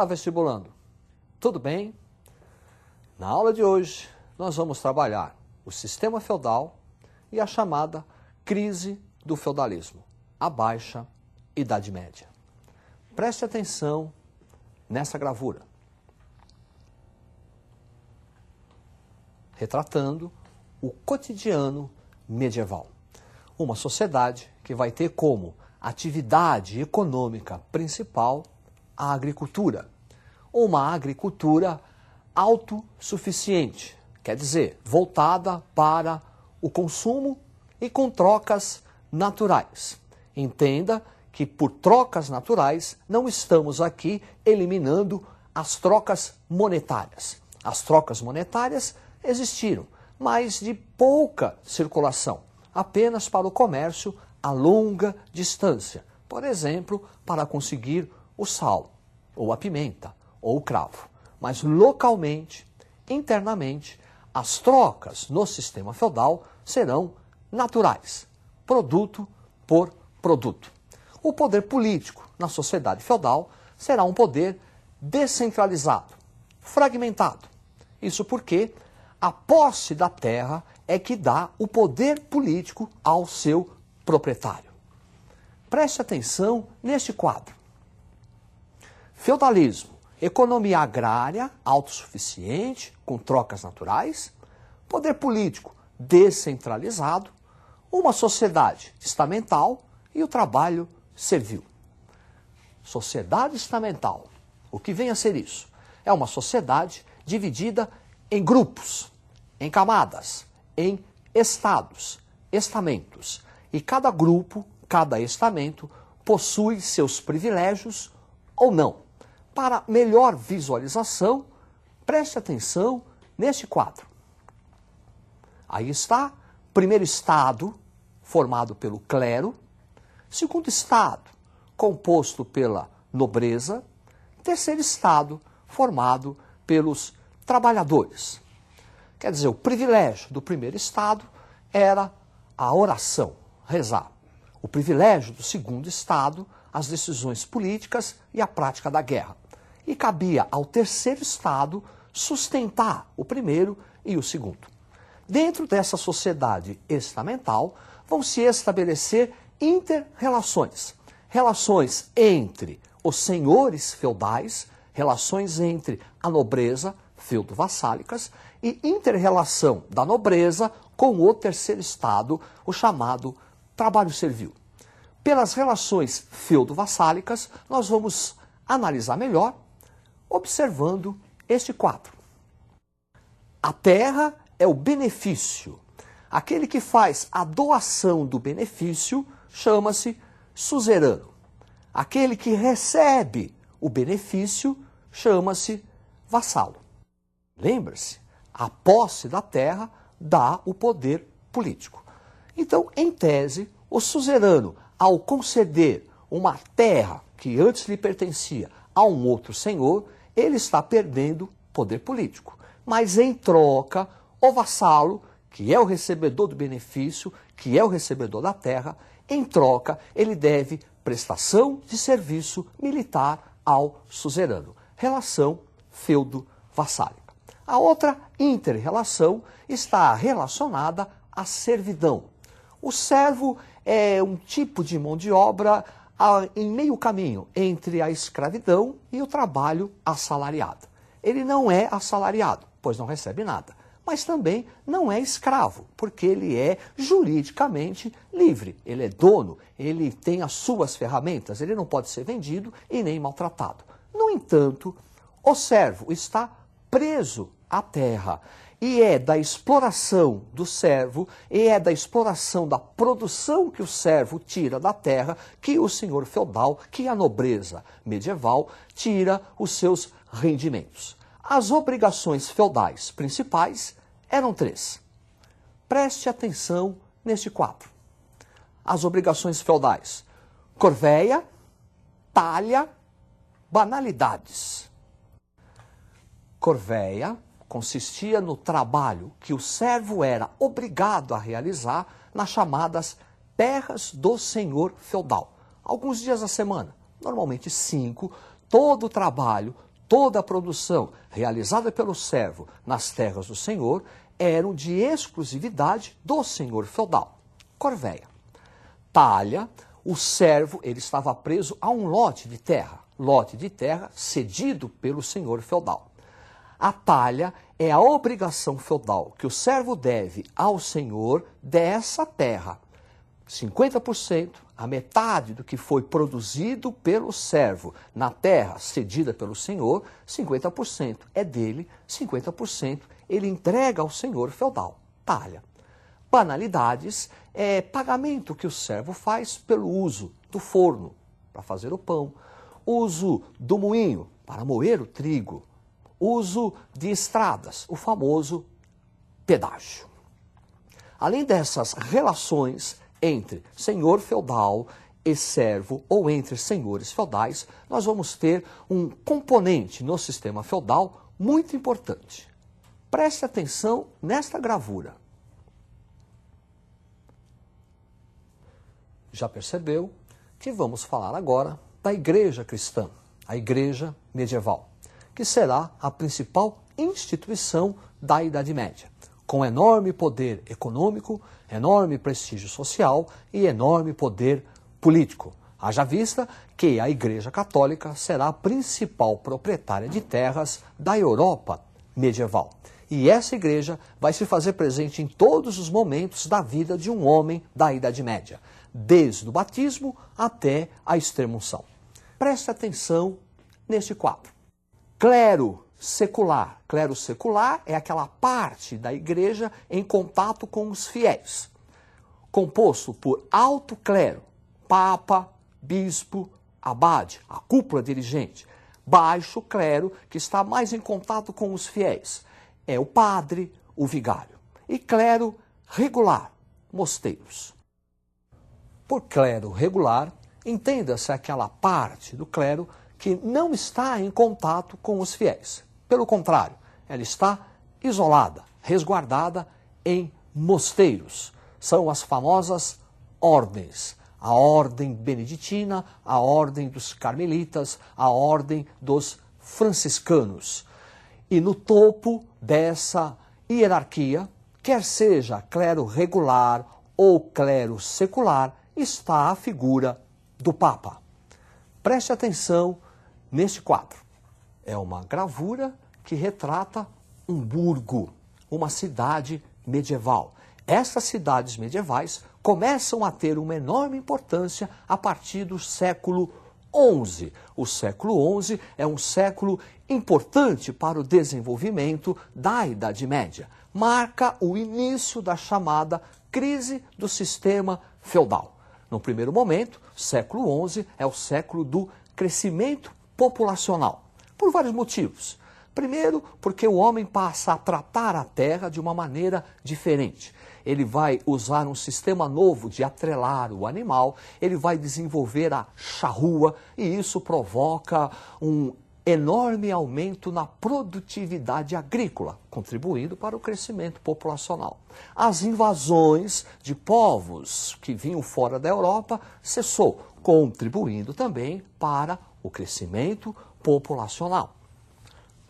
Olá, vestibulando. Tudo bem? Na aula de hoje, nós vamos trabalhar o sistema feudal e a chamada crise do feudalismo, a Baixa Idade Média. Preste atenção nessa gravura, retratando o cotidiano medieval. Uma sociedade que vai ter como atividade econômica principal a agricultura. Uma agricultura autossuficiente, quer dizer, voltada para o consumo e com trocas naturais. Entenda que por trocas naturais não estamos aqui eliminando as trocas monetárias. As trocas monetárias existiram, mas de pouca circulação, apenas para o comércio a longa distância. Por exemplo, para conseguir o sal, ou a pimenta, ou o cravo. Mas localmente, internamente, as trocas no sistema feudal serão naturais, produto por produto. O poder político na sociedade feudal será um poder descentralizado, fragmentado. Isso porque a posse da terra é que dá o poder político ao seu proprietário. Preste atenção neste quadro. Feudalismo, economia agrária autossuficiente, com trocas naturais, poder político descentralizado, uma sociedade estamental e o trabalho servil. Sociedade estamental, o que vem a ser isso? É uma sociedade dividida em grupos, em camadas, em estados, estamentos. E cada grupo, cada estamento, possui seus privilégios ou não. Para melhor visualização, preste atenção neste quadro. Aí está, primeiro estado, formado pelo clero, segundo estado, composto pela nobreza, terceiro estado, formado pelos trabalhadores. Quer dizer, o privilégio do primeiro estado era a oração, rezar. O privilégio do segundo estado, as decisões políticas e a prática da guerra. E cabia ao terceiro estado sustentar o primeiro e o segundo. Dentro dessa sociedade estamental, vão se estabelecer inter-relações. Relações entre os senhores feudais, relações entre a nobreza, feudo-vassálicas, e inter-relação da nobreza com o terceiro estado, o chamado trabalho servil. Pelas relações feudo-vassálicas, nós vamos analisar melhor, observando este quadro. A terra é o benefício. Aquele que faz a doação do benefício chama-se suzerano. Aquele que recebe o benefício chama-se vassalo. Lembre-se, a posse da terra dá o poder político. Então, em tese, o suzerano, ao conceder uma terra que antes lhe pertencia a um outro senhor, ele está perdendo poder político. Mas em troca, o vassalo, que é o recebedor do benefício, que é o recebedor da terra, em troca, ele deve prestação de serviço militar ao suzerano. Relação feudo-vassálica. A outra inter-relação está relacionada à servidão. O servo é um tipo de mão de obra em meio caminho entre a escravidão e o trabalho assalariado. Ele não é assalariado, pois não recebe nada, mas também não é escravo, porque ele é juridicamente livre. Ele é dono, ele tem as suas ferramentas, ele não pode ser vendido e nem maltratado. No entanto, o servo está preso à terra. E é da exploração do servo, e é da exploração da produção que o servo tira da terra, que o senhor feudal, que a nobreza medieval, tira os seus rendimentos. As obrigações feudais principais eram 3. Preste atenção neste quadro. As obrigações feudais: corvéia, talha, banalidades. Corvéia consistia no trabalho que o servo era obrigado a realizar nas chamadas terras do senhor feudal. Alguns dias da semana, normalmente 5, todo o trabalho, toda a produção realizada pelo servo nas terras do senhor eram de exclusividade do senhor feudal. Corvéia. Talha, o servo, ele estava preso a um lote de terra cedido pelo senhor feudal. A talha é a obrigação feudal que o servo deve ao senhor dessa terra. 50%, a metade do que foi produzido pelo servo na terra cedida pelo senhor, 50% é dele, 50% ele entrega ao senhor feudal. Talha. Banalidades é pagamento que o servo faz pelo uso do forno para fazer o pão, uso do moinho para moer o trigo, uso de estradas, o famoso pedágio. Além dessas relações entre senhor feudal e servo ou entre senhores feudais, nós vamos ter um componente no sistema feudal muito importante. Preste atenção nesta gravura. Já percebeu que vamos falar agora da igreja cristã, a igreja medieval, que será a principal instituição da Idade Média, com enorme poder econômico, enorme prestígio social e enorme poder político. Haja vista que a Igreja Católica será a principal proprietária de terras da Europa medieval. E essa igreja vai se fazer presente em todos os momentos da vida de um homem da Idade Média, desde o batismo até a extrema-unção. Preste atenção neste quadro. Clero secular. Clero secular é aquela parte da igreja em contato com os fiéis, composto por alto clero, papa, bispo, abade, a cúpula dirigente. Baixo clero, que está mais em contato com os fiéis, é o padre, o vigário. E clero regular, mosteiros. Por clero regular, entenda-se aquela parte do clero que não está em contato com os fiéis. Pelo contrário, ela está isolada, resguardada em mosteiros. São as famosas ordens. A ordem beneditina, a ordem dos carmelitas, a ordem dos franciscanos. E no topo dessa hierarquia, quer seja clero regular ou clero secular, está a figura do Papa. Preste atenção neste quadro. É uma gravura que retrata um burgo, uma cidade medieval. Essas cidades medievais começam a ter uma enorme importância a partir do século XI. O século XI é um século importante para o desenvolvimento da Idade Média. Marca o início da chamada crise do sistema feudal. No primeiro momento, século XI é o século do crescimento populacional, por vários motivos. Primeiro, porque o homem passa a tratar a terra de uma maneira diferente. Ele vai usar um sistema novo de atrelar o animal, ele vai desenvolver a charrua e isso provoca um enorme aumento na produtividade agrícola, contribuindo para o crescimento populacional. As invasões de povos que vinham fora da Europa cessou, contribuindo também para o crescimento populacional.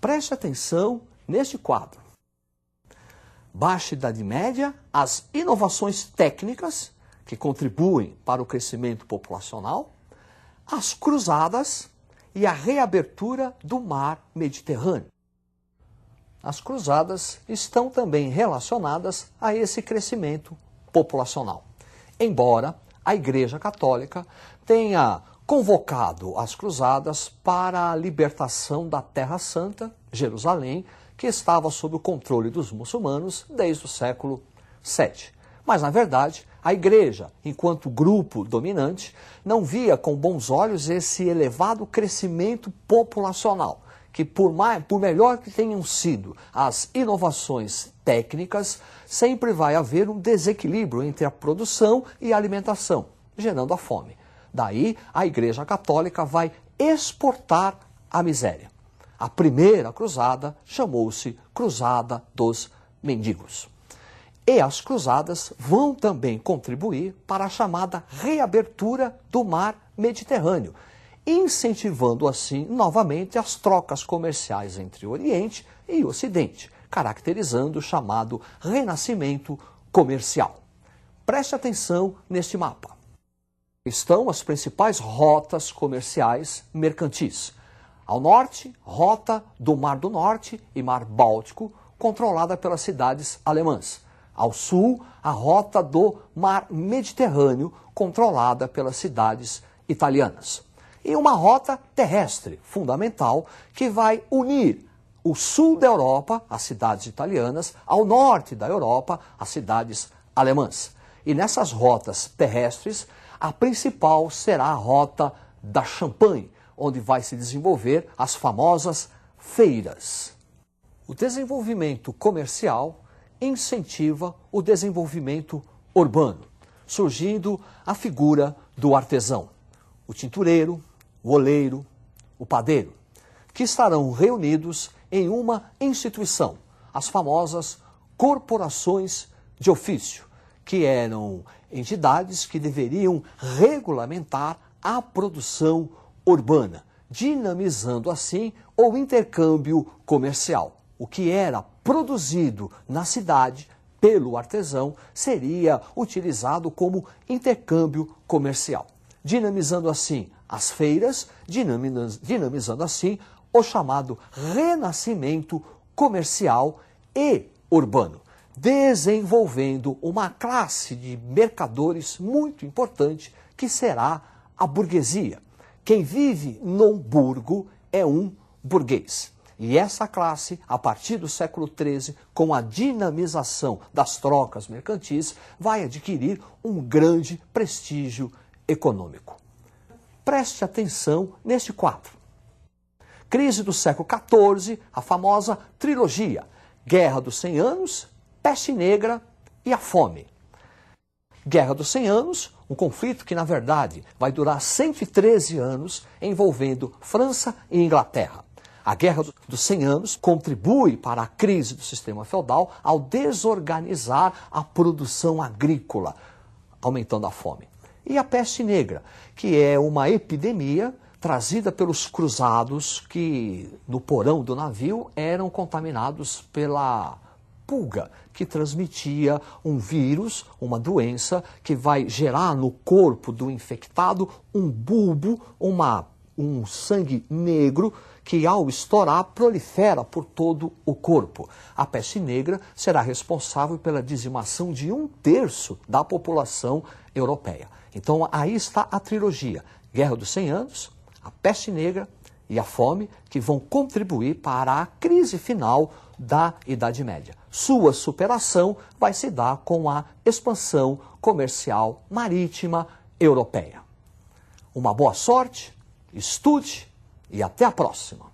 Preste atenção neste quadro. Baixa Idade Média, as inovações técnicas que contribuem para o crescimento populacional, as cruzadas e a reabertura do mar Mediterrâneo. As cruzadas estão também relacionadas a esse crescimento populacional. Embora a Igreja Católica tenha convocado as cruzadas para a libertação da Terra Santa, Jerusalém, que estava sob o controle dos muçulmanos desde o século VII. Mas, na verdade, a Igreja, enquanto grupo dominante, não via com bons olhos esse elevado crescimento populacional, que por melhor que tenham sido as inovações técnicas, sempre vai haver um desequilíbrio entre a produção e a alimentação, gerando a fome. Daí, a Igreja Católica vai exportar a miséria. A primeira cruzada chamou-se Cruzada dos Mendigos. E as cruzadas vão também contribuir para a chamada reabertura do mar Mediterrâneo. incentivando assim novamente as trocas comerciais entre o Oriente e o Ocidente, caracterizando o chamado renascimento comercial. Preste atenção neste mapa. Estão as principais rotas comerciais mercantis. Ao norte, rota do Mar do Norte e Mar Báltico, controlada pelas cidades alemãs. Ao sul, a rota do Mar Mediterrâneo, controlada pelas cidades italianas. E uma rota terrestre fundamental que vai unir o sul da Europa, as cidades italianas, ao norte da Europa, as cidades alemãs. E nessas rotas terrestres, a principal será a rota da Champagne, onde vai se desenvolver as famosas feiras. O desenvolvimento comercial incentiva o desenvolvimento urbano, surgindo a figura do artesão, o tintureiro, o oleiro, o padeiro, que estarão reunidos em uma instituição, as famosas corporações de ofício, que eram entidades que deveriam regulamentar a produção urbana, dinamizando assim o intercâmbio comercial. O que era produzido na cidade pelo artesão seria utilizado como intercâmbio comercial, dinamizando assim as feiras, dinamizando assim o chamado renascimento comercial e urbano, desenvolvendo uma classe de mercadores muito importante que será a burguesia. Quem vive num burgo é um burguês. E essa classe, a partir do século XIII, com a dinamização das trocas mercantis, vai adquirir um grande prestígio econômico. Preste atenção neste quadro. Crise do século XIV, a famosa trilogia, Guerra dos 100 Anos, Peste Negra e a Fome. Guerra dos 100 Anos, um conflito que, na verdade, vai durar 113 anos, envolvendo França e Inglaterra. A Guerra dos 100 Anos contribui para a crise do sistema feudal ao desorganizar a produção agrícola, aumentando a fome. E a Peste Negra, que é uma epidemia trazida pelos cruzados que, no porão do navio, eram contaminados pela pulga, que transmitia um vírus, uma doença, que vai gerar no corpo do infectado um bulbo, um sangue negro, que ao estourar prolifera por todo o corpo. A peste negra será responsável pela dizimação de 1/3 da população europeia. Então aí está a trilogia, Guerra dos 100 Anos, a peste negra e a fome, que vão contribuir para a crise final da Idade Média. Sua superação vai se dar com a expansão comercial marítima europeia. Uma boa sorte, estude e até a próxima!